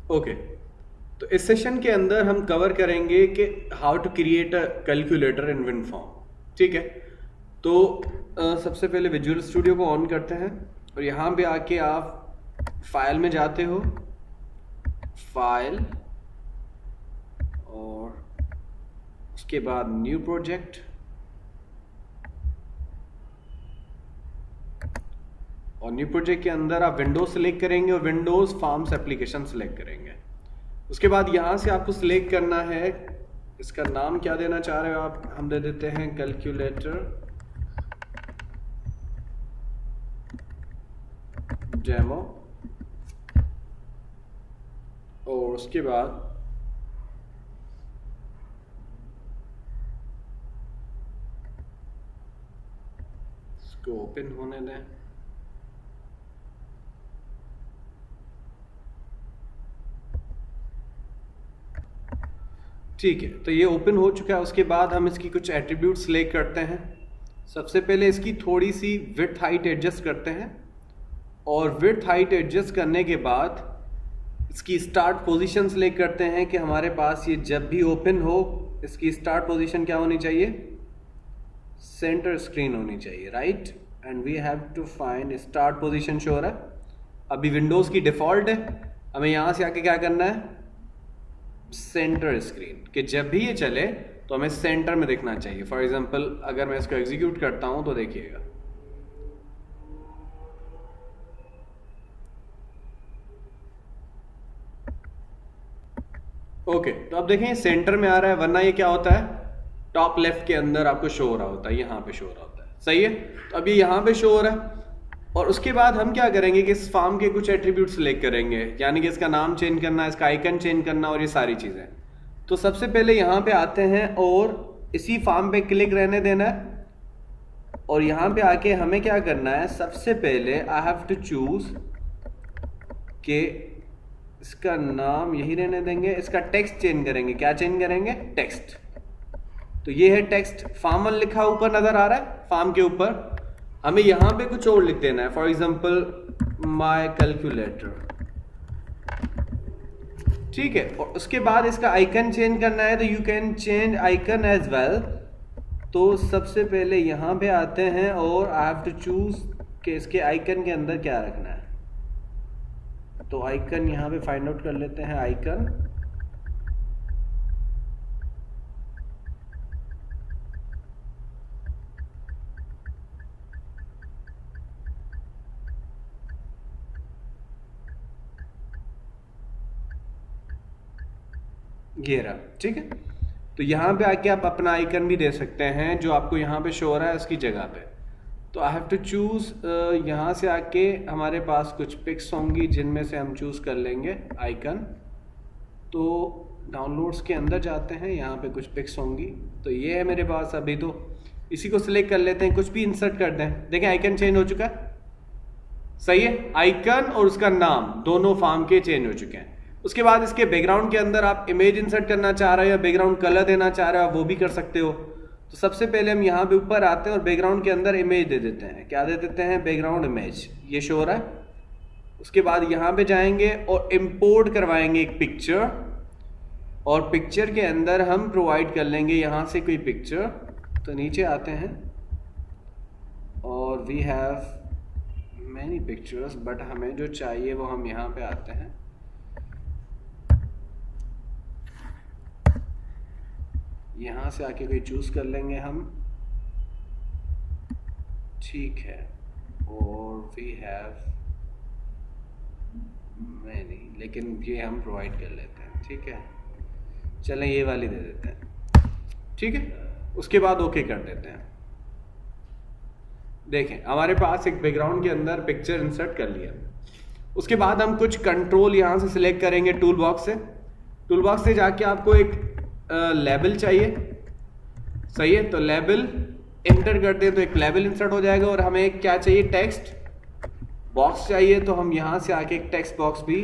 Okay, तो इस session के अंदर हम कवर करेंगे कि how to create a calculator in WinForm. ठीक है, तो सबसे पहले विजुअल स्टूडियो को ऑन करते हैं और यहाँ पे आके आप फाइल में जाते हो, फाइल और उसके बाद न्यू प्रोजेक्ट, और न्यू प्रोजेक्ट के अंदर आप विंडोज सेलेक्ट करेंगे और विंडोज फार्म्स एप्लीकेशन सेलेक्ट करेंगे। उसके बाद यहाँ से आपको सिलेक्ट करना है, इसका नाम क्या देना चाह रहे हो आप, हम दे देते हैं कैलकुलेटर डेमो, और उसके बाद इसको ओपन होने दें। ठीक है, तो ये ओपन हो चुका है। उसके बाद हम इसकी कुछ एट्रीब्यूट सिलेक्ट करते हैं। सबसे पहले इसकी थोड़ी सी विड्थ हाइट एडजस्ट करते हैं, और विड्थ हाइट एडजस्ट करने के बाद इसकी स्टार्ट पोजीशन सिलेक्ट करते हैं कि हमारे पास ये जब भी ओपन हो इसकी स्टार्ट पोजीशन क्या होनी चाहिए, सेंटर स्क्रीन होनी चाहिए, right. And we have to find start position show रहा है, अभी विंडोज़ की डिफ़ॉल्ट है, हमें यहाँ से आके क्या करना है, सेंटर स्क्रीन, कि जब भी ये चले तो हमें सेंटर में दिखना चाहिए। फॉर एग्जांपल अगर मैं इसको एग्जीक्यूट करता हूं तो देखिएगा, ओके, तो अब देखें सेंटर में आ रहा है, वरना ये क्या होता है टॉप लेफ्ट के अंदर आपको शो हो रहा होता है, यहाँ पे शो हो रहा होता है, सही है। तो अब ये यहाँ पे शो हो रहा है, और उसके बाद हम क्या करेंगे कि इस फॉर्म के कुछ एट्रीब्यूट सिलेक्ट करेंगे, यानी कि इसका नाम चेंज करना, इसका आइकन चेंज करना और ये सारी चीज़ें। तो सबसे पहले यहाँ पे आते हैं और इसी फॉर्म पे क्लिक रहने देना है, और यहाँ पे आके हमें क्या करना है, सबसे पहले आई हैव टू चूज के इसका नाम यही रहने देंगे, इसका टेक्स्ट चेंज करेंगे। क्या चेंज करेंगे, टेक्स्ट। तो ये है टेक्स्ट, फॉर्मल लिखा ऊपर नजर आ रहा है, फॉर्म के ऊपर हमें यहाँ पे कुछ और लिख देना है, फॉर एग्जाम्पल माई कैलकुलेटर, ठीक है। और उसके बाद इसका आइकन चेंज करना है, तो you can change icon as well. तो सबसे पहले यहाँ पे आते हैं और आई हैव टू चूज कि इसके आइकन के अंदर क्या रखना है, तो आइकन यहाँ पे फाइंड आउट कर लेते हैं, आइकन, ये रहा, ठीक है। तो यहाँ पे आके आप अपना आइकन भी दे सकते हैं जो आपको यहाँ पे शो हो रहा है उसकी जगह पे। तो आई हैव टू चूज़, यहाँ से आके हमारे पास कुछ पिक्स होंगी जिनमें से हम चूज़ कर लेंगे आइकन। तो डाउनलोड्स के अंदर जाते हैं, यहाँ पे कुछ पिक्स होंगी, तो ये है मेरे पास अभी, तो इसी को सिलेक्ट कर लेते हैं, कुछ भी इंसर्ट कर दें। देखें आइकन चेंज हो चुका है, सही है, आइकन और उसका नाम दोनों फॉर्म के चेंज हो चुके हैं। उसके बाद इसके बैकग्राउंड के अंदर आप इमेज इंसर्ट करना चाह रहे हो या बैकग्राउंड कलर देना चाह रहे हो, वो भी कर सकते हो। तो सबसे पहले हम यहाँ पे ऊपर आते हैं और बैकग्राउंड के अंदर इमेज दे देते हैं। क्या दे देते हैं, बैकग्राउंड इमेज, ये शो हो रहा है। उसके बाद यहाँ पे जाएंगे और इम्पोर्ट करवाएंगे एक पिक्चर, और पिक्चर के अंदर हम प्रोवाइड कर लेंगे यहाँ से कोई पिक्चर। तो नीचे आते हैं और we have many pictures, but हमें जो चाहिए वो हम यहाँ पे आते हैं, यहाँ से आके कोई चूज कर लेंगे हम, ठीक है। और वी हैव मैनी, लेकिन ये हम प्रोवाइड कर लेते हैं, ठीक है। चलें ये वाली दे देते हैं, ठीक है। उसके बाद ओके कर देते हैं। देखें हमारे पास एक बैकग्राउंड के अंदर पिक्चर इंसर्ट कर लिया। उसके बाद हम कुछ कंट्रोल यहाँ से सिलेक्ट करेंगे टूल बॉक्स से। टूल बॉक्स से जाके आपको एक लेबल चाहिए, सही है। तो लेबल इंटर कर दें तो एक लेबल इंसर्ट हो जाएगा, और हमें क्या चाहिए, टेक्स्ट बॉक्स चाहिए, तो हम यहाँ से आके एक टेक्स्ट बॉक्स भी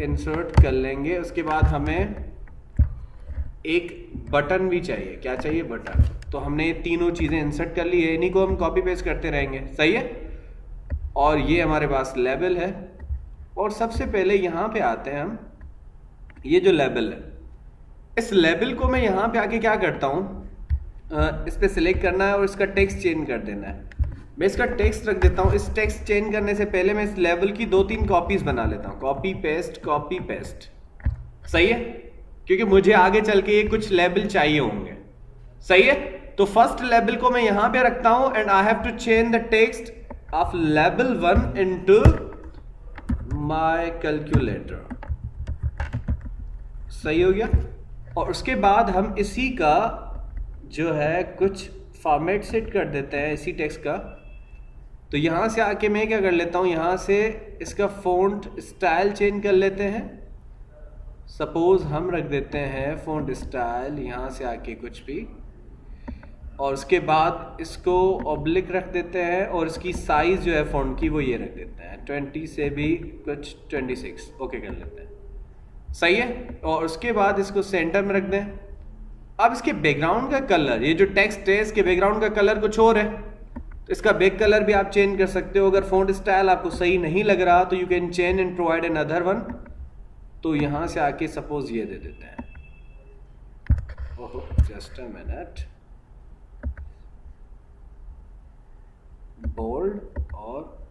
इंसर्ट कर लेंगे। उसके बाद हमें एक बटन भी चाहिए, क्या चाहिए, बटन। तो हमने ये तीनों चीज़ें इंसर्ट कर ली है, इन्हीं को हम कॉपी पेस्ट करते रहेंगे, सही है। और ये हमारे पास लेबल है, और सबसे पहले यहाँ पे आते हैं हम, ये जो लेबल है, इस लेबल को मैं यहाँ पे आके क्या करता हूँ, इस पे सिलेक्ट करना है और इसका टेक्स्ट चेंज कर देना है। मैं इसका टेक्स्ट रख देता हूँ। इस टेक्स्ट चेंज करने से पहले मैं इस लेबल की 2-3 कॉपीज बना लेता हूँ, कॉपी पेस्ट। सही है, क्योंकि मुझे आगे चल के ये कुछ लेबल चाहिए होंगे। सही है, तो फर्स्ट लेबल को मैं यहां पे रखता हूं and I have to change the text of label 1 into my calculator. सही हो गया। और उसके बाद हम इसी का जो है कुछ फॉर्मेट सेट कर देते हैं इसी टेक्स्ट का। तो यहां से आके मैं क्या कर लेता हूं, यहां से इसका फ़ॉन्ट स्टाइल चेंज कर लेते हैं। सपोज हम रख देते हैं फ़ॉन्ट स्टाइल यहां से आके कुछ भी, और उसके बाद इसको ऑब्लिक रख देते हैं और इसकी साइज जो है फ़ॉन्ट की वो ये रख देते हैं 20 से भी कुछ 26। ओके कर लेते हैं। सही है, और उसके बाद इसको सेंटर में रख दें। अब इसके बैकग्राउंड का कलर, ये जो टेक्स्ट है इसके बैकग्राउंड का कलर कुछ और है, तो इसका बैक कलर भी आप चेंज कर सकते हो। अगर फ़ॉन्ट स्टाइल आपको सही नहीं लग रहा तो you can change and provide an other one. तो यहां से आके सपोज ये दे देते हैं, ओहो जस्ट अ मिनट, बोल्ड और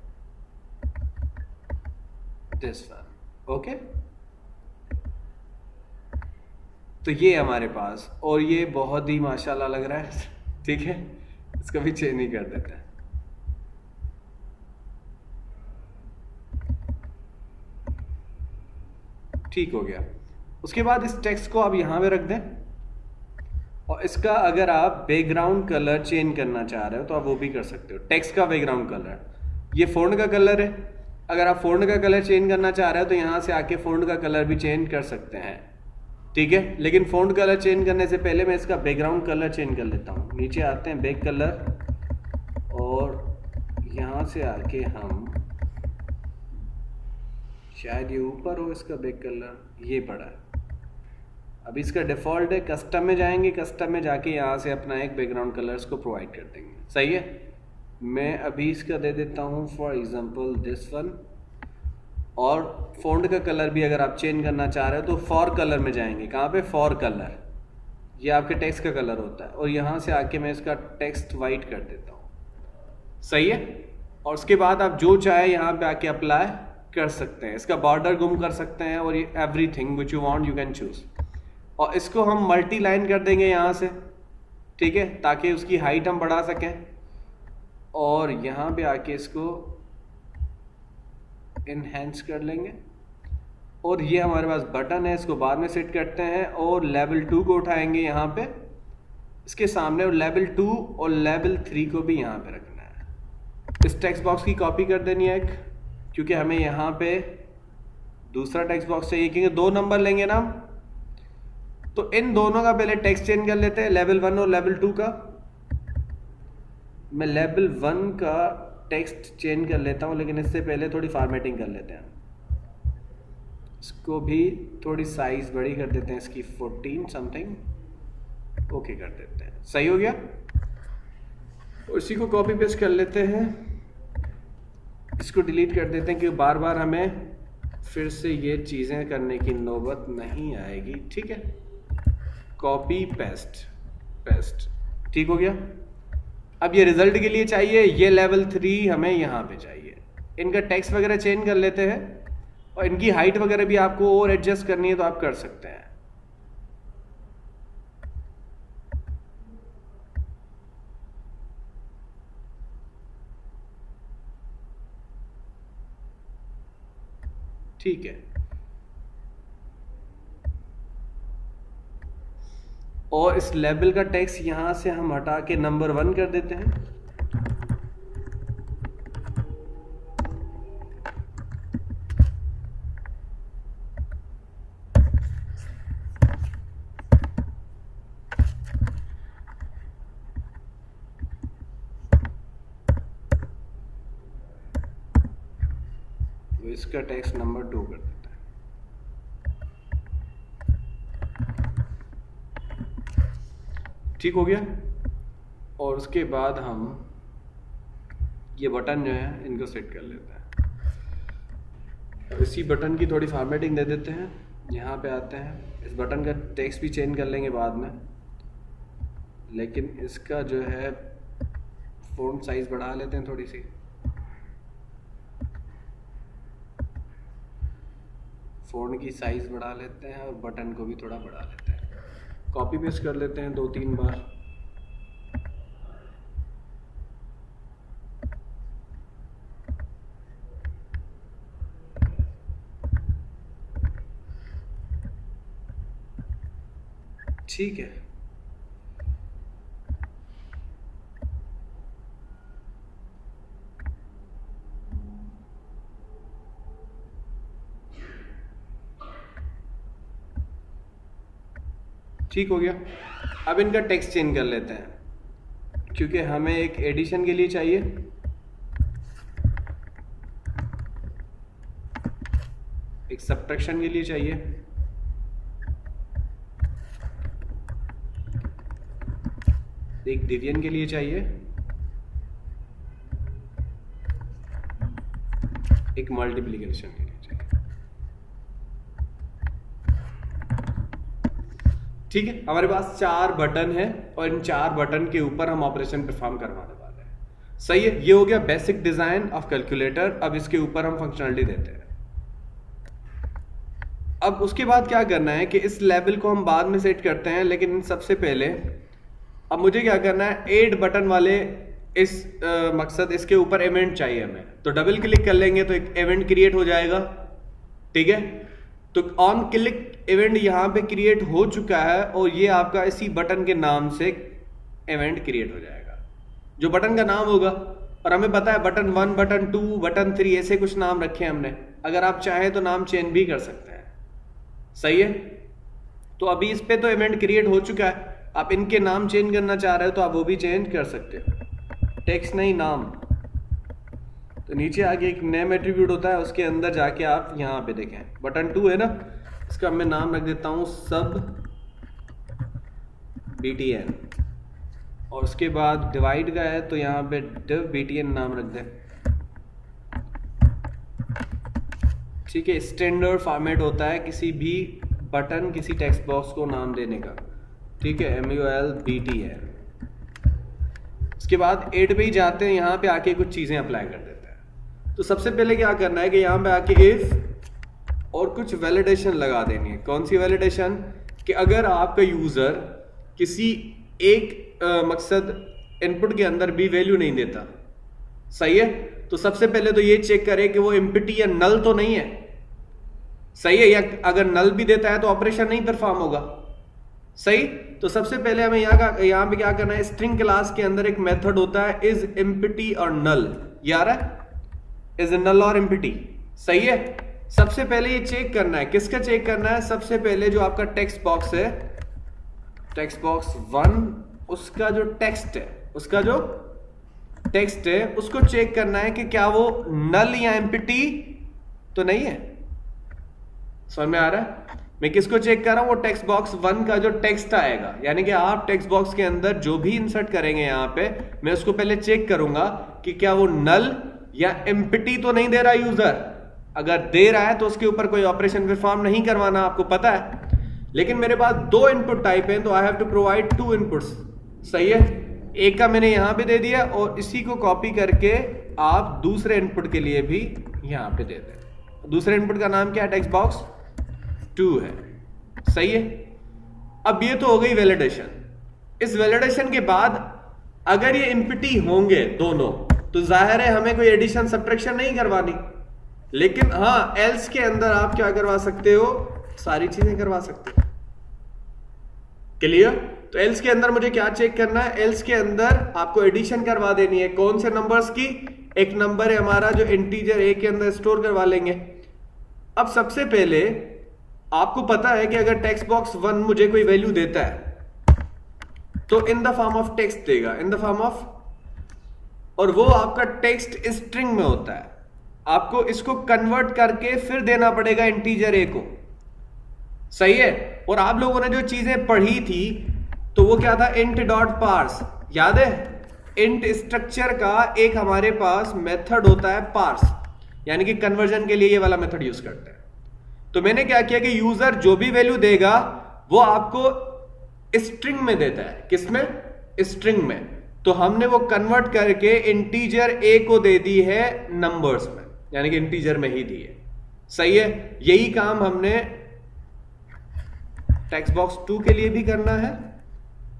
दिस वन। ओके, तो ये हमारे पास, और ये बहुत ही माशाल्लाह लग रहा है। ठीक है, इसको भी चेंज नहीं कर देते हैं। ठीक हो गया। उसके बाद इस टेक्स्ट को आप यहां पे रख दें, और इसका अगर आप बैकग्राउंड कलर चेंज करना चाह रहे हो तो आप वो भी कर सकते हो। टेक्स्ट का बैकग्राउंड कलर, ये फ़ॉन्ट का कलर है, अगर आप फ़ॉन्ट का कलर चेंज करना चाह रहे हो तो यहाँ से आके फ़ॉन्ट का कलर भी चेंज कर सकते हैं। ठीक है, लेकिन फ़ॉन्ट कलर चेंज करने से पहले मैं इसका बैकग्राउंड कलर चेंज कर लेता हूँ। नीचे आते हैं बैक कलर, और यहाँ से आके हम, शायद ये ऊपर हो इसका बैक कलर, ये पड़ा है। अभी इसका डिफ़ॉल्ट है, कस्टम में जाएंगे, कस्टम में जाके यहाँ से अपना एक बैकग्राउंड कलर्स को प्रोवाइड कर देंगे। सही है, मैं अभी इसका दे देता हूँ फॉर एग्जांपल दिस वन। और फ़ॉन्ट का कलर भी अगर आप चेंज करना चाह रहे हो तो फॉर कलर में जाएंगे। कहाँ पे, फॉर कलर, ये आपके टेक्स्ट का कलर होता है, और यहाँ से आके मैं इसका टेक्स्ट वाइट कर देता हूँ। सही है, और उसके बाद आप जो चाहे यहाँ पे आके अप्लाई कर सकते हैं। इसका बॉर्डर गुम कर सकते हैं, और ये everything which you want you can choose. और इसको हम मल्टी लाइन कर देंगे यहाँ से, ठीक है, ताकि उसकी हाइट हम बढ़ा सकें। और यहाँ पे आके इसको इनहेंस कर लेंगे, और ये हमारे पास बटन है, इसको बाद में सेट करते हैं। और लेवल 2 को उठाएंगे यहाँ पे इसके सामने, और लेवल 2 और लेवल 3 को भी यहाँ पे रखना है। इस टेक्स्ट बॉक्स की कॉपी कर देनी है एक, क्योंकि हमें यहाँ पे दूसरा टेक्स्ट बॉक्स चाहिए, क्योंकि 2 नंबर लेंगे ना, तो इन दोनों का पहले टेक्स्ट चेंज कर लेते हैं, लेवल 1 और लेवल 2 का। मैं लेवल 1 का टेक्स्ट चेंज कर लेता हूं, लेकिन इससे पहले थोड़ी फॉर्मेटिंग कर लेते हैं। इसको भी थोड़ी साइज बड़ी कर देते हैं, इसकी 14 समथिंग। ओके कर देते हैं। सही हो गया। उसी को कॉपी पेस्ट कर लेते हैं, इसको डिलीट कर देते हैं, क्योंकि बार बार हमें फिर से ये चीज़ें करने की नौबत नहीं आएगी। ठीक है, कॉपी पेस्ट। ठीक हो गया। अब ये रिजल्ट के लिए चाहिए, ये लेवल 3 हमें यहाँ पे चाहिए। इनका टेक्स्ट वगैरह चेंज कर लेते हैं, और इनकी हाइट वगैरह भी आपको और एडजस्ट करनी है तो आप कर सकते हैं। ठीक है, और इस लेवल का टेक्स्ट यहां से हम हटा के नंबर 1 कर देते हैं। तो इसका टेक्स्ट नंबर 2 कर देते हैं। ठीक हो गया। और उसके बाद हम ये बटन जो है इनको सेट कर लेते हैं। इसी बटन की थोड़ी फॉर्मेटिंग दे देते हैं। यहाँ पे आते हैं, इस बटन का टेक्स्ट भी चेंज कर लेंगे बाद में, लेकिन इसका जो है फ़ॉन्ट साइज़ बढ़ा लेते हैं थोड़ी सी। फ़ॉन्ट की साइज़ बढ़ा लेते हैं और बटन को भी थोड़ा बढ़ा लेते हैं। कॉपी पेस्ट कर लेते हैं 2-3 बार। ठीक है, ठीक हो गया। अब इनका टेक्स्ट चेंज कर लेते हैं, क्योंकि हमें एक एडिशन के लिए चाहिए, एक सब्ट्रैक्शन के लिए चाहिए, एक डिवीजन के लिए चाहिए, एक मल्टीप्लिकेशन के लिए चाहिए। ठीक है, हमारे पास 4 बटन है और इन 4 बटन के ऊपर हम ऑपरेशन परफॉर्म करवाने वाले हैं। सही है, ये हो गया बेसिक डिजाइन ऑफ कैलकुलेटर। अब इसके ऊपर हम फंक्शनलिटी देते हैं। अब उसके बाद क्या करना है कि इस लेवल को हम बाद में सेट करते हैं, लेकिन सबसे पहले अब मुझे क्या करना है, 8 बटन वाले इस मकसद इसके ऊपर इवेंट चाहिए हमें। तो डबल क्लिक कर लेंगे तो एक इवेंट क्रिएट हो जाएगा। ठीक है, तो ऑन क्लिक इवेंट यहाँ पे क्रिएट हो चुका है और ये आपका इसी बटन के नाम से इवेंट क्रिएट हो जाएगा, जो बटन का नाम होगा। और हमें पता है बटन 1, बटन 2, बटन 3 ऐसे कुछ नाम रखे हैं हमने। अगर आप चाहें तो नाम चेंज भी कर सकते हैं। सही है, तो अभी इस पे तो इवेंट क्रिएट हो चुका है। आप इनके नाम चेंज करना चाह रहे हो तो आप वो भी चेंज कर सकते हो, टेक्स्ट नहीं नाम। तो नीचे आगे एक नेम एट्रीब्यूट होता है, उसके अंदर जाके आप यहाँ पे देखें बटन 2 है ना, इसका मैं नाम रख देता हूँ सब btn। और उसके बाद डिवाइड का है तो यहाँ पे div btn नाम रख दें। ठीक है, स्टैंडर्ड फॉर्मेट होता है किसी भी बटन किसी टेक्स्ट बॉक्स को नाम देने का। ठीक है, MUL BTN। इसके बाद 8 पे ही जाते हैं, यहाँ पे आके कुछ चीज़ें अप्लाई कर देते हैं। तो सबसे पहले क्या करना है कि यहाँ पे आके इफ और कुछ वैलिडेशन लगा देनी है। कौन सी वैलिडेशन, कि अगर आपका यूज़र किसी एक मकसद इनपुट के अंदर भी वैल्यू नहीं देता, सही है, तो सबसे पहले तो ये चेक करे कि वो एम्प्टी या नल तो नहीं है। सही है, या अगर नल भी देता है तो ऑपरेशन नहीं परफॉर्म होगा। सही, तो सबसे पहले हमें यहाँ पे क्या करना है, स्ट्रिंग क्लास के अंदर एक मेथड होता है इज एम्प्टी और नल। यार इज नल और एम्प्टी। सही है, सबसे पहले ये चेक करना है, किसका चेक करना है, सबसे पहले जो आपका टेक्स्ट बॉक्स है, टेक्स्ट बॉक्स 1, उसका जो टेक्स्ट है, उसका जो टेक्स्ट है उसको चेक करना है कि क्या वो नल या एम्प्टी तो नहीं है। समझ में आ रहा है? मैं किसको चेक कर रहा हूं, वो टेक्स्ट बॉक्स 1 का जो टेक्स्ट आएगा, यानी कि आप टेक्स्ट बॉक्स के अंदर जो भी इंसर्ट करेंगे यहाँ पे, मैं उसको पहले चेक करूंगा कि क्या वो नल या एम्प्टी तो नहीं दे रहा यूजर। अगर दे रहा है तो उसके ऊपर कोई ऑपरेशन परफॉर्म नहीं करवाना, आपको पता है। लेकिन मेरे पास 2 इनपुट टाइप हैं, तो I have to provide 2 inputs. सही है, एक का मैंने यहां पे दे दिया और इसी को कॉपी करके आप दूसरे इनपुट के लिए भी यहां पे दे दें। दूसरे इनपुट का नाम क्या है, टेक्स्ट बॉक्स 2 है। सही है, अब ये तो हो गई वैलिडेशन। इस वैलिडेशन के बाद अगर ये एम्प्टी होंगे दोनों, तो जाहिर है हमें कोई एडिशन सब्ट्रैक्शन नहीं करवानी। लेकिन हाँ, एल्स के अंदर आप क्या करवा सकते हो, सारी चीजें करवा सकते हो। क्लियर? तो एल्स के अंदर मुझे क्या चेक करना है, एल्स के अंदर आपको एडिशन करवा देनी है। कौन से नंबर्स की, एक नंबर है हमारा जो इंटीजर ए के अंदर स्टोर करवा लेंगे। अब सबसे पहले आपको पता है कि अगर टेक्स्ट बॉक्स 1 मुझे कोई वैल्यू देता है तो in the form of text देगा, इन द फॉर्म ऑफ, और वो आपका टेक्स्ट स्ट्रिंग में होता है। आपको इसको कन्वर्ट करके फिर देना पड़ेगा इंटीजर ए को। सही है, और आप लोगों ने जो चीजें पढ़ी थी तो वो क्या था, इंट डॉट पार्स, याद है? इंट स्ट्रक्चर का एक हमारे पास मेथड होता है पार्स। यानी कि कन्वर्जन के लिए ये वाला मेथड यूज करते हैं। तो मैंने क्या किया कि यूजर जो भी वैल्यू देगा वो आपको स्ट्रिंग में देता है। किसमें? स्ट्रिंग में। तो हमने वो कन्वर्ट करके इंटीजर ए को दे दी है नंबर्स में, यानी कि इंटीजर में ही दी है। सही है। यही काम हमने टेक्स्ट बॉक्स 2 के लिए भी करना है।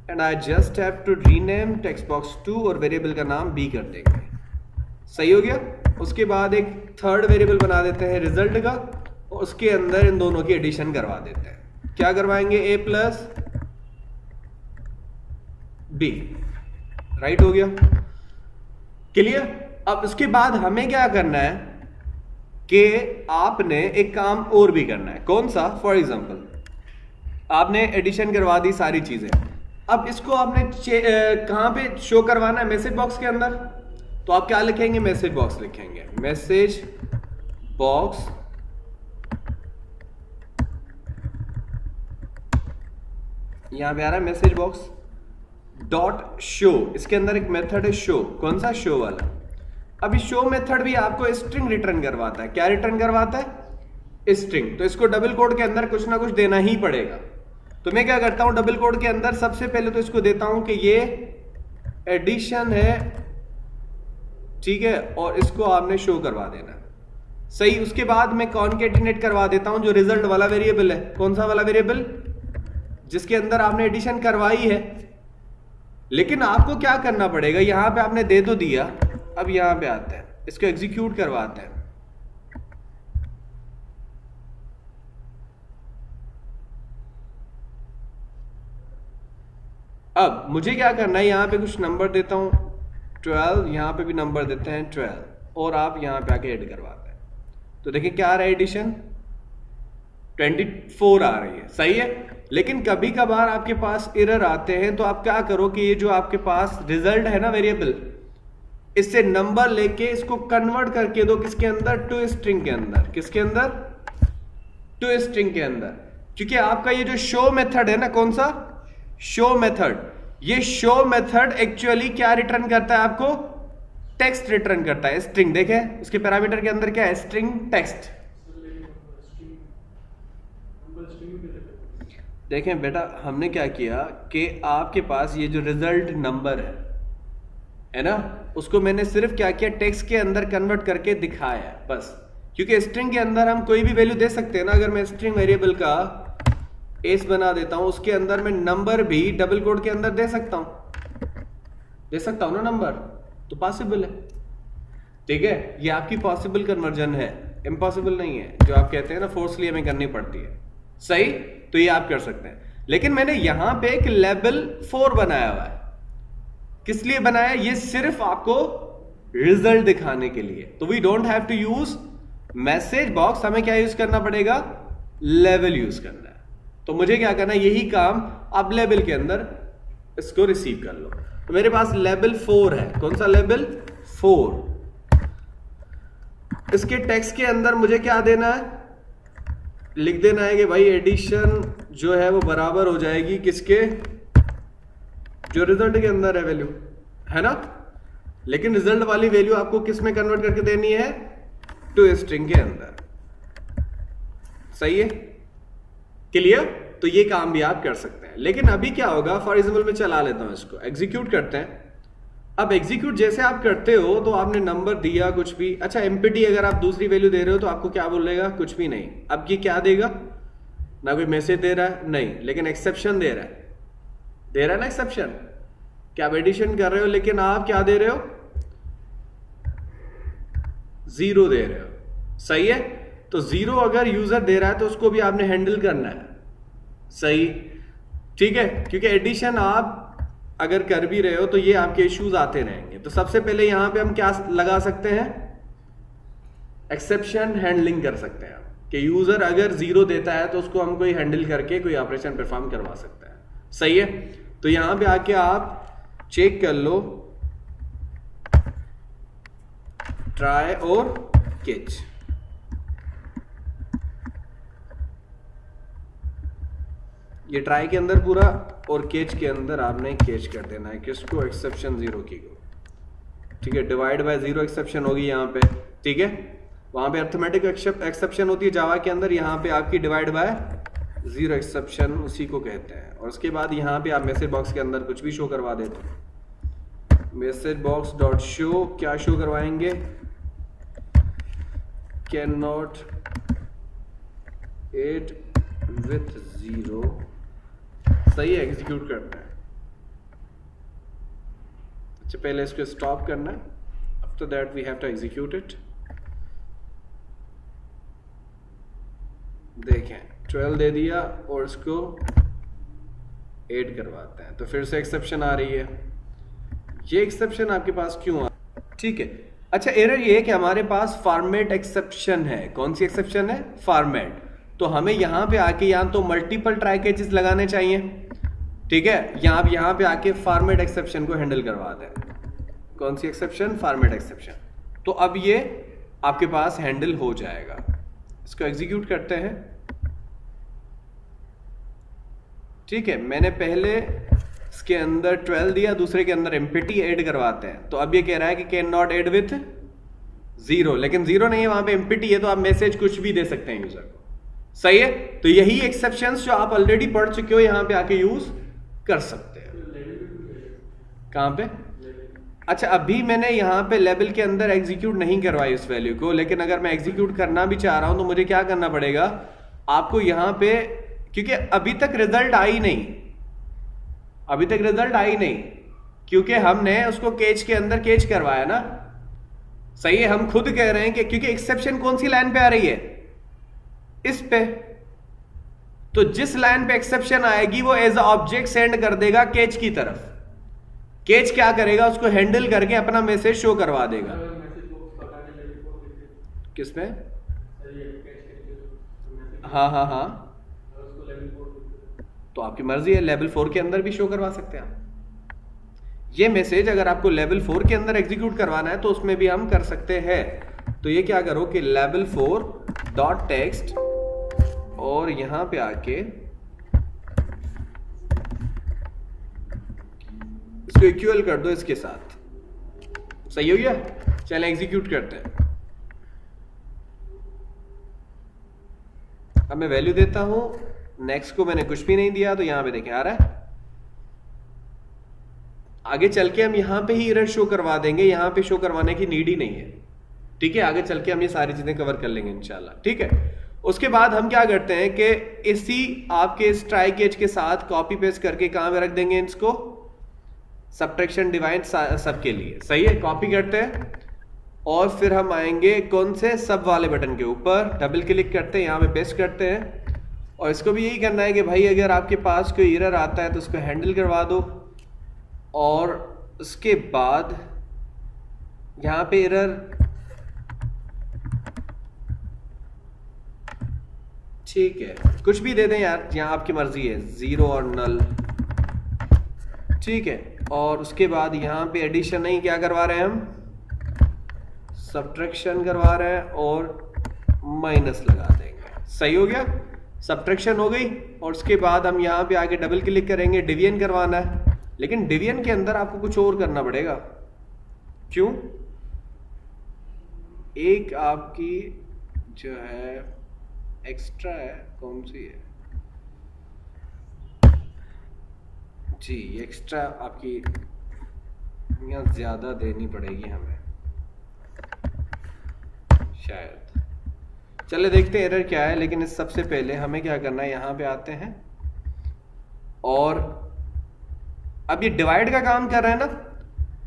And I just have to rename text box 2 और वेरिएबल का नाम बी कर देंगे। सही हो गया। उसके बाद एक थर्ड वेरिएबल बना देते हैं रिजल्ट का, और उसके अंदर इन दोनों की एडिशन करवा देते हैं। क्या करवाएंगे? ए प्लस बी। राइट हो गया। क्लियर। अब उसके बाद हमें क्या करना है कि आपने एक काम और भी करना है। कौन सा? फॉर एग्जांपल आपने एडिशन करवा दी सारी चीजें, अब इसको आपने कहां पे शो करवाना है? मैसेज बॉक्स के अंदर। तो आप क्या लिखेंगे? मैसेज बॉक्स लिखेंगे। मैसेज बॉक्स यहां पे आ रहा है मैसेज बॉक्स डॉट शो। इसके अंदर एक मेथड है शो। कौन सा? शो वाला। अब इस शो मेथड भी आपको स्ट्रिंग रिटर्न करवाता है। क्या रिटर्न करवाता है? स्ट्रिंग। तो इसको डबल कोड के अंदर कुछ ना कुछ देना ही पड़ेगा। तो मैं क्या करता हूं, डबल कोड के अंदर सबसे पहले तो इसको देता हूं कि ये एडिशन है, ठीक है, और इसको आपने शो करवा देना। सही। उसके बाद मैं कॉन्केटिनेट करवा देता हूं जो रिजल्ट वाला वेरिएबल है। कौन सा वाला वेरिएबल? जिसके अंदर आपने एडिशन करवाई है। लेकिन आपको क्या करना पड़ेगा? यहां पे आपने दे तो दिया, अब यहां पे आते हैं, इसको एग्जीक्यूट करवाते हैं। अब मुझे क्या करना है, यहां पे कुछ नंबर देता हूं 12, यहां पे भी नंबर देते हैं 12, और आप यहां पे आके ऐड करवाते हैं। तो देखिए क्या आ रहा है? एडिशन 24 आ रही है। सही है। लेकिन कभी कभार आपके पास एरर आते हैं, तो आप क्या करो कि ये जो आपके पास रिजल्ट है ना वेरिएबल, इससे नंबर लेके इसको कन्वर्ट करके दो किसके अंदर? टू स्ट्रिंग के अंदर। किसके अंदर? टू स्ट्रिंग के अंदर। क्योंकि आपका ये जो शो मेथड है ना, कौन सा? Show method. ये शो मेथड एक्चुअली क्या रिटर्न करता है आपको? टेक्स्ट रिटर्न करता है, स्ट्रिंग। देखें उसके पैरामीटर के अंदर क्या है? String text. देखें बेटा, हमने क्या किया कि आपके पास ये जो रिजल्ट नंबर है ना, उसको मैंने सिर्फ क्या किया? टेक्स्ट के अंदर कन्वर्ट करके दिखाया बस। क्योंकि स्ट्रिंग के अंदर हम कोई भी वैल्यू दे सकते हैं ना। अगर मैं स्ट्रिंग वेरिएबल का एस बना देता हूं, उसके अंदर मैं नंबर भी डबल कोड के अंदर दे सकता हूं ना नंबर, तो पॉसिबल है। ठीक है। ये आपकी पॉसिबल कन्वर्जन है, इम्पॉसिबल नहीं है, जो आप कहते हैं ना फोर्सली हमें करनी पड़ती है। सही। तो ये आप कर सकते हैं। लेकिन मैंने यहां पे एक लेवल 4 बनाया हुआ है। किस लिए बनाया? ये सिर्फ आपको रिजल्ट दिखाने के लिए। तो we don't have to use message box, हमें क्या यूज करना पड़ेगा? लेवल यूज करना है। तो मुझे क्या करना है? यही काम आप लेवल के अंदर इसको रिसीव कर लो। तो मेरे पास लेवल 4 है। कौन सा लेवल? 4। इसके टेक्स्ट के अंदर मुझे क्या देना है? लिख देना है कि भाई एडिशन जो है वो बराबर हो जाएगी किसके? जो रिजल्ट के अंदर है वैल्यू, है ना। लेकिन रिजल्ट वाली वैल्यू आपको किस में कन्वर्ट करके देनी है? टू स्ट्रिंग के अंदर। सही है। क्लियर। तो ये काम भी आप कर सकते हैं। लेकिन अभी क्या होगा, फॉर एग्जाम्पल मैं चला लेता हूं इसको, एग्जीक्यूट करते हैं। अब एग्जीक्यूट जैसे आप करते हो तो आपने नंबर दिया कुछ भी, अच्छा एमपीटी अगर आप दूसरी वैल्यू दे रहे हो तो आपको क्या बोलेगा? कुछ भी नहीं। अब ये क्या देगा? ना कोई मैसेज दे रहा है, नहीं, लेकिन एक्सेप्शन दे रहा है ना एक्सेप्शन। क्या आप एडिशन कर रहे हो लेकिन आप क्या दे रहे हो? 0 दे रहे हो। सही है। तो 0 अगर यूजर दे रहा है तो उसको भी आपने हैंडल करना है। सही। ठीक है। क्योंकि एडिशन आप अगर कर भी रहे हो तो ये आपके इश्यूज आते रहेंगे। तो सबसे पहले यहां पे हम क्या लगा सकते हैं? एक्सेप्शन हैंडलिंग कर सकते हैं कि यूजर अगर 0 देता है तो उसको हम कोई हैंडल करके कोई ऑपरेशन परफॉर्म करवा सकते हैं। सही है। तो यहां पे आके आप चेक कर लो ट्राई और कैच। ये ट्राई के अंदर पूरा और कैच के अंदर आपने कैच कर देना है किसको? एक्सेप्शन 0 की को। ठीक है। डिवाइड बाय 0 एक्सेप्शन होगी यहाँ पे। ठीक है। वहां पे अर्थमेटिक एक्सेप्शन होती है जावा के अंदर, यहाँ पे आपकी डिवाइड बाय 0 एक्सेप्शन उसी को कहते हैं। और उसके बाद यहाँ पे आप मैसेज बॉक्स के अंदर कुछ भी शो करवा देते हैं। मैसेज बॉक्स डॉट शो क्या शो करवाएंगे, कैन नॉट एड विथ 0, सही है, एग्जीक्यूट करना है। अच्छा पहले इसको स्टॉप करना है, after that we have to execute it. देखें 12 दे दिया और इसको ऐड करवाते हैं तो फिर से एक्सेप्शन आ रही है। ये एक्सेप्शन आपके पास क्यों आ, ठीक है। अच्छा एरर ये है कि हमारे पास फॉर्मेट एक्सेप्शन है। कौन सी एक्सेप्शन है, फॉर्मेट। तो हमें यहाँ पे आके यहाँ तो मल्टीपल ट्राई कैचेस लगाने चाहिए, ठीक है। आप यहाँ पे आके फॉर्मेट एक्सेप्शन को हैंडल करवा दें। कौन सी एक्सेप्शन, फॉर्मेट एक्सेप्शन। तो अब ये आपके पास हैंडल हो जाएगा। इसको एग्जीक्यूट करते हैं, ठीक है। मैंने पहले इसके अंदर 12 दिया, दूसरे के अंदर एम्प्टी ऐड करवाते हैं। तो अब ये कह रहा है कि कैन नॉट ऐड विथ 0, लेकिन 0 नहीं है, वहां पे एम्प्टी है, तो आप मैसेज कुछ भी दे सकते हैं यूजर को, सही है। तो यही एक्सेप्शंस जो आप ऑलरेडी पढ़ चुके हो यहाँ पे आके यूज कर सकते हैं। कहां पे, अच्छा अभी मैंने यहाँ पे लेवल के अंदर एग्जीक्यूट नहीं करवाई इस वैल्यू को, लेकिन अगर मैं एग्जीक्यूट करना भी चाह रहा हूं तो मुझे क्या करना पड़ेगा, आपको यहाँ पे, क्योंकि अभी तक रिजल्ट आई नहीं, अभी तक रिजल्ट आई नहीं, क्योंकि हमने उसको केज के अंदर केज करवाया ना, सही है। हम खुद कह रहे हैं कि क्योंकि एक्सेप्शन कौन सी लाइन पे आ रही है, इस पे, तो जिस लाइन पे एक्सेप्शन आएगी वो एज ऑब्जेक्ट सेंड कर देगा केज की तरफ। केज क्या करेगा, उसको हैंडल करके अपना मैसेज शो करवा देगा। किसमें, हाँ हाँ हाँ, तो आपकी मर्जी है, लेवल 4 के अंदर भी शो करवा सकते हैं आप ये मैसेज। अगर आपको लेवल 4 के अंदर एग्जीक्यूट करवाना है तो उसमें भी हम कर सकते हैं। तो ये क्या करो कि लेवल 4 डॉट टेक्स्ट और यहां पे आके इसको इक्वल कर दो इसके साथ, सही हो गया। चलें एग्जीक्यूट करते हैं। अब मैं वैल्यू देता हूं, नेक्स्ट को मैंने कुछ भी नहीं दिया, तो यहां पे देखें आ रहा है। आगे चल के हम यहां पे ही एरर शो करवा देंगे, यहां पे शो करवाने की नीड ही नहीं है, ठीक है। आगे चल के हम ये सारी चीजें कवर कर लेंगे इंशाल्लाह, ठीक है। उसके बाद हम क्या करते हैं कि इसी आपके इस ट्राई केज के साथ कॉपी पेस्ट करके कहां पे रख देंगे इसको, सब्ट्रैक्शन डिवाइड सब के लिए, सही है। कॉपी करते हैं और फिर हम आएंगे कौन से, सब वाले बटन के ऊपर डबल क्लिक करते हैं, यहाँ पे पेस्ट करते हैं। और इसको भी यही करना है कि भाई अगर आपके पास कोई एरर आता है तो उसको हैंडल करवा दो। और उसके बाद यहाँ पे एरर, ठीक है, कुछ भी दे दें यार, यहाँ आपकी मर्जी है, 0 और नल, ठीक है। और उसके बाद यहाँ पे एडिशन नहीं, क्या करवा रहे हैं हम, सब्ट्रैक्शन करवा रहे हैं और माइनस लगा देंगे, सही हो गया। सब्ट्रैक्शन हो गई। और उसके बाद हम यहाँ पे आके डबल क्लिक करेंगे, डिवीजन करवाना है, लेकिन डिवीजन के अंदर आपको कुछ और करना पड़ेगा। क्यों, एक आपकी जो है एक्स्ट्रा है, कौन सी है जी, एक्स्ट्रा आपकी यहाँ ज्यादा देनी पड़ेगी हमें शायद। चले देखते हैं एरर क्या है, लेकिन इस सबसे पहले हमें क्या करना है, यहाँ पे आते हैं और अब ये डिवाइड का काम कर रहे हैं ना,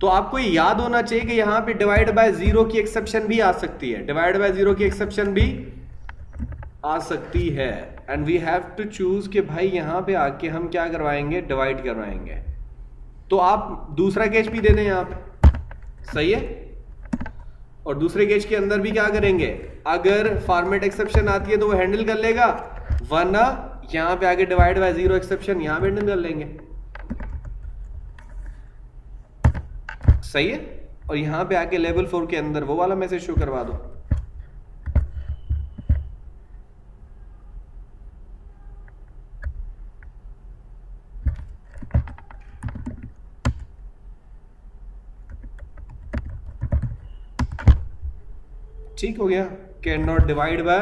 तो आपको ये याद होना चाहिए कि यहाँ पे डिवाइड बाय 0 की एक्सेप्शन भी आ सकती है, डिवाइड बाय 0 की एक्सेप्शन भी आ सकती है। And we have to choose कि भाई यहाँ पे आके हम क्या करवाएंगे, डिवाइड करवाएंगे। तो आप दूसरा केज भी दे दें यहाँ पे, सही है। और दूसरे केज के अंदर भी क्या करेंगे, अगर फॉर्मेट एक्सेप्शन आती है तो वो हैंडल कर लेगा, वरना यहाँ पे आगे डिवाइड बाय 0 एक्सेप्शन यहाँ पे हैंडल कर लेंगे, सही है। और यहाँ पे आके लेवल 4 के अंदर वो वाला मैसेज शो करवा दो। ठीक हो गया, कैन नॉट डिवाइड बाय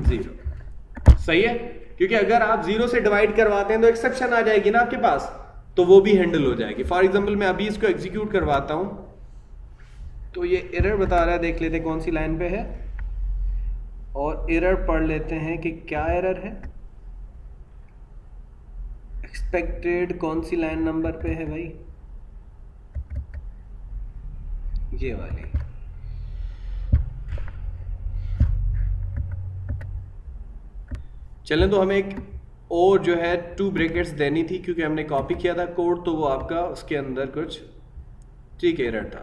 0। सही है, क्योंकि अगर आप 0 से डिवाइड करवाते हैं तो एक्सेप्शन आ जाएगी ना आपके पास, तो वो भी हैंडल हो जाएगी। फॉर एग्जाम्पल मैं अभी इसको एग्जीक्यूट करवाता हूं, तो ये एरर बता रहा है, देख लेते हैं कौन सी लाइन पे है, और एरर पढ़ लेते हैं कि क्या एरर है। एक्सपेक्टेड कौन सी लाइन नंबर पे है भाई, ये वाली। चलें, तो हमें एक और जो है 2 ब्रैकेट्स देनी थी, क्योंकि हमने कॉपी किया था कोड, तो वो आपका उसके अंदर कुछ ठीक एरर था।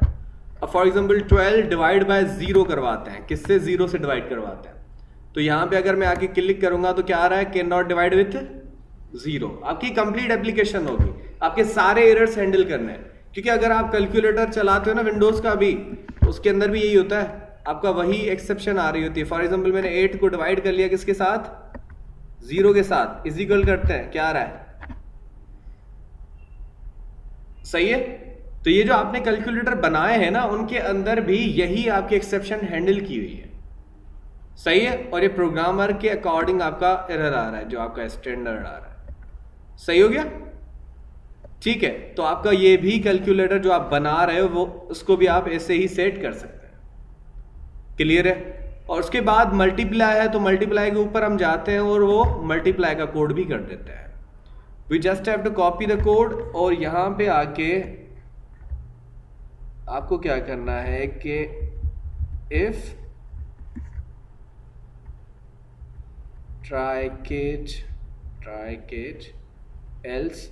अब फॉर एग्जांपल 12 डिवाइड बाय 0 करवाते हैं, किससे 0 से डिवाइड करवाते हैं, तो यहां पे अगर मैं आके क्लिक करूंगा तो क्या आ रहा है, कैन नॉट डिवाइड विथ 0। आपकी कंप्लीट एप्लीकेशन होगी, आपके सारे एरर्स हैंडल करने हैं, क्योंकि अगर आप कैलकुलेटर चलाते हो ना विंडोज का भी, उसके अंदर भी यही होता है, आपका वही एक्सेप्शन आ रही होती है। फॉर एग्जाम्पल मैंने 8 को डिवाइड कर लिया किसके साथ, 0 के साथ, इज इक्वल करते हैं, क्या आ रहा है, सही है। तो ये जो आपने कैलकुलेटर बनाए हैं ना, उनके अंदर भी यही आपकी एक्सेप्शन हैंडल की हुई है, सही है। और ये प्रोग्रामर के अकॉर्डिंग आपका एरर आ रहा है, जो आपका स्टैंडर्ड आ रहा है, सही हो गया, ठीक है। तो आपका ये भी कैलकुलेटर जो आप बना रहे हो, वो उसको भी आप ऐसे ही सेट कर सकते हैं, क्लियर है। और उसके बाद मल्टीप्लाई है, तो मल्टीप्लाई के ऊपर हम जाते हैं और वो मल्टीप्लाई का कोड भी कर देते हैं। We just have to copy the code, और यहां पे आके आपको क्या करना है कि इफ ट्राई केच एल्स,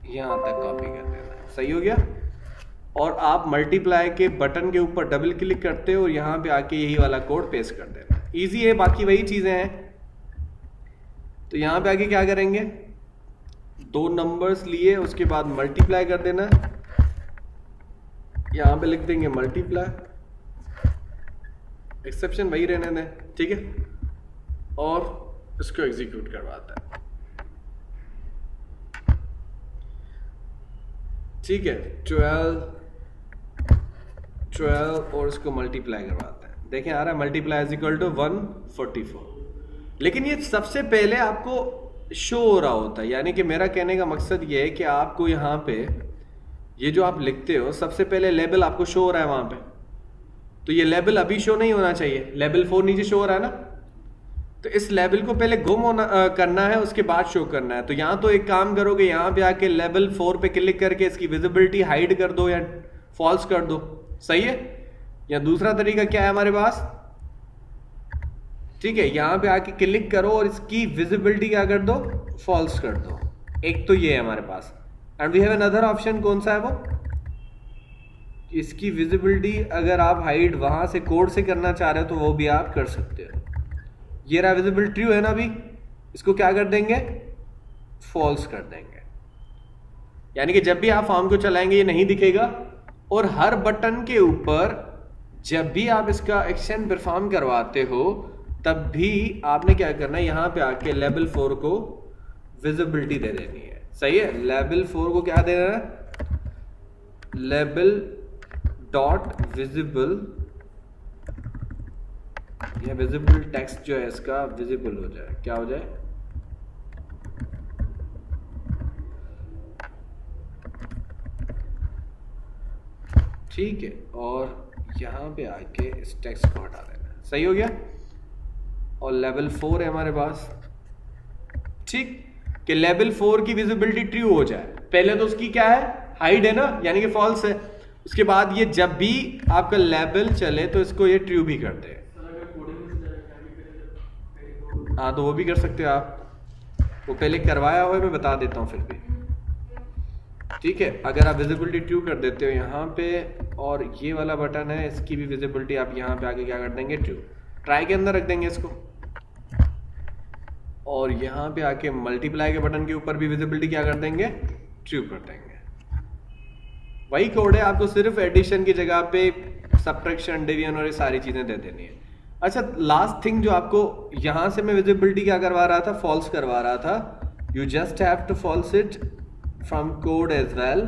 यहां तक कॉपी कर देना, सही हो गया। और आप मल्टीप्लाई के बटन के ऊपर डबल क्लिक करते हो और यहां पे आके यही वाला कोड पेस्ट कर देना, इजी है, बाकी वही चीजें हैं। तो यहां पे आके क्या करेंगे, 2 नंबर्स लिए, उसके बाद मल्टीप्लाई कर देना, यहां पे लिख देंगे मल्टीप्लाई, एक्सेप्शन वही रहने दें, ठीक है, और इसको एग्जीक्यूट करवाता है, ठीक है। 12 और इसको मल्टीप्लाई करवाते हैं, देखें आ रहा है मल्टीप्लाई इज इक्वल टू 144। लेकिन ये सबसे पहले आपको शो हो रहा होता है, यानी कि मेरा कहने का मकसद ये है कि आपको यहाँ पे ये जो आप लिखते हो, सबसे पहले लेबल आपको शो हो रहा है वहां पे, तो ये लेबल अभी शो नहीं होना चाहिए, लेबल 4 नीचे शो हो रहा है ना, तो इस लेबल को पहले गुम होना करना है, उसके बाद शो करना है। तो यहाँ तो एक काम करोगे, यहाँ पे आके लेवल 4 पे क्लिक करके इसकी विजिबिलिटी हाइड कर दो या फॉल्स कर दो, सही है। या दूसरा तरीका क्या है हमारे पास, ठीक है, यहाँ पे आके क्लिक करो और इसकी विजिबिलिटी क्या कर दो, फॉल्स कर दो। एक तो ये है हमारे पास, and we have another option, कौन सा है वो, इसकी विजिबिलिटी अगर आप हाइड वहां से कोड से करना चाह रहे हो तो वो भी आप कर सकते हो। ये रहा विजिबल ट्रू है ना, अभी इसको क्या कर देंगे, फॉल्स कर देंगे, यानी कि जब भी आप फॉर्म को चलाएंगे ये नहीं दिखेगा। और हर बटन के ऊपर जब भी आप इसका एक्शन परफॉर्म करवाते हो तब भी आपने क्या करना है, यहां पे आके लेवल 4 को विजिबिलिटी दे देनी है, सही है। लेवल 4 को क्या देना है, लेवल डॉट विजिबल, यह विजिबल टेक्स्ट जो है इसका विजिबल हो जाए, क्या हो जाए, ठीक है। और यहां पे आके इस टेक्स्ट को हटा देना, सही हो गया। और लेवल 4 है हमारे पास, ठीक, कि लेवल 4 की विजिबिलिटी ट्रू हो जाए। पहले तो उसकी क्या है, हाइड है ना, यानी कि फॉल्स है। उसके बाद ये जब भी आपका लेवल चले तो इसको ये ट्रू भी करते हैं। हाँ, तो वो भी कर सकते हो आप, वो पहले करवाया हुआ है, मैं बता देता हूँ फिर भी, ठीक है। अगर आप विजिबिलिटी ट्रू कर देते हो यहाँ पे, और ये वाला बटन है इसकी भी विजिबिलिटी आप यहाँ पे आके क्या कर देंगे, ट्रू, ट्राई के अंदर रख देंगे इसको। और यहाँ पे आके मल्टीप्लाई के बटन के ऊपर भी विजिबिलिटी क्या कर देंगे, ट्रू कर देंगे। वही कोड है, आपको सिर्फ एडिशन की जगह पे सबट्रैक्शन, डिवीजन और ये सारी चीजें दे देनी है। अच्छा, लास्ट थिंग जो आपको यहां से मैं विजिबिलिटी क्या करवा रहा था, फॉल्स करवा रहा था, you just have to false it from code as well.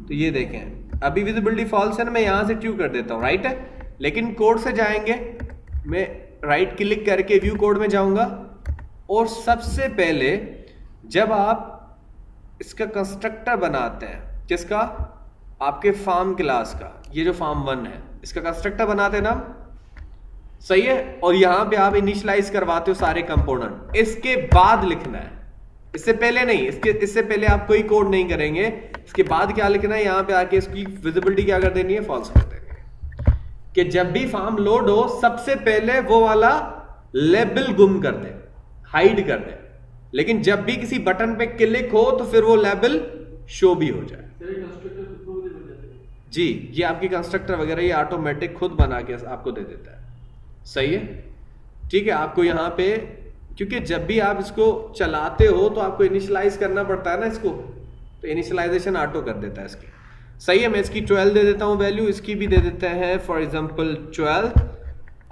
तो ये देखें अभी विजिबिलिटी फॉल्स है ना, मैं यहां से ट्रू कर देता हूं, राइट है। लेकिन कोड से जाएंगे, मैं राइट क्लिक करके व्यू कोड में जाऊंगा और सबसे पहले जब आप इसका कंस्ट्रक्टर बनाते हैं, किसका, आपके फार्म क्लास का, ये जो फार्म1 है इसका कंस्ट्रक्टर बनाते हैं ना, सही है। और यहां पे आप इनिशियलाइज करवाते हो सारे कंपोनेंट, इसके बाद लिखना है, इससे पहले नहीं, इससे पहले आप कोई कोड नहीं करेंगे। इसके बाद क्या लिखना है, यहां पे आके इसकी विजिबिलिटी क्या कर देनी है, फॉल्स कर देंगे कि जब भी फार्म लोड हो सबसे पहले वो वाला लेबल गुम कर दे, हाइड कर दे, लेकिन जब भी किसी बटन पे क्लिक हो तो फिर वो लेबल शो भी हो जाए। जी, ये आपकी कंस्ट्रक्टर वगैरह ये ऑटोमेटिक खुद बना के आपको दे देता है, सही है, ठीक है। आपको यहाँ पे क्योंकि जब भी आप इसको चलाते हो तो आपको इनिशियलाइज करना पड़ता है ना इसको, तो इनिशियलाइजेशन ऑटो कर देता है इसकी, सही है। मैं इसकी 12 दे देता हूँ वैल्यू, इसकी भी दे देते हैं फॉर एग्जांपल 12।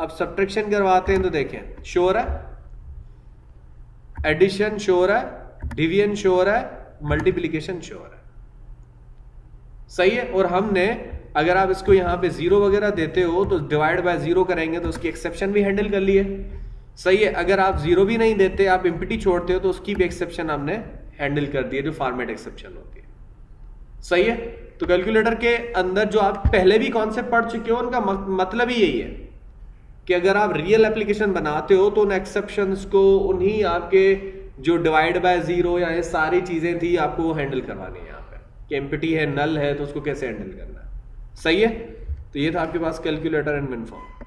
अब सब्ट्रैक्शन करवाते हैं तो देखें शो हो रहा है, एडिशन शो हो रहा है, डिवीजन शो हो रहा है, मल्टीप्लिकेशन शो हो रहा है, सही है। और हमने अगर आप इसको यहाँ पे 0 वगैरह देते हो तो डिवाइड बाय 0 करेंगे तो उसकी एक्सेप्शन भी हैंडल कर ली है, सही है। अगर आप 0 भी नहीं देते, आप एम्प्टी छोड़ते हो तो उसकी भी एक्सेप्शन हमने हैंडल कर दी है, जो फॉर्मेट एक्सेप्शन होती है, सही है। तो कैलकुलेटर के अंदर जो आप पहले भी कॉन्सेप्ट पढ़ चुके हो उनका मतलब ही यही है कि अगर आप रियल एप्लीकेशन बनाते हो तो उन एक्सेप्शंस को, उन्हीं आपके जो डिवाइड बाय 0 या ये सारी चीजें थी आपको हैंडल करवानी है। यहाँ पे कि एम्प्टी है, नल है, तो उसको कैसे हैंडल करना है, सही है। तो ये था आपके पास कैलकुलेटर एंड मिनफॉर्म।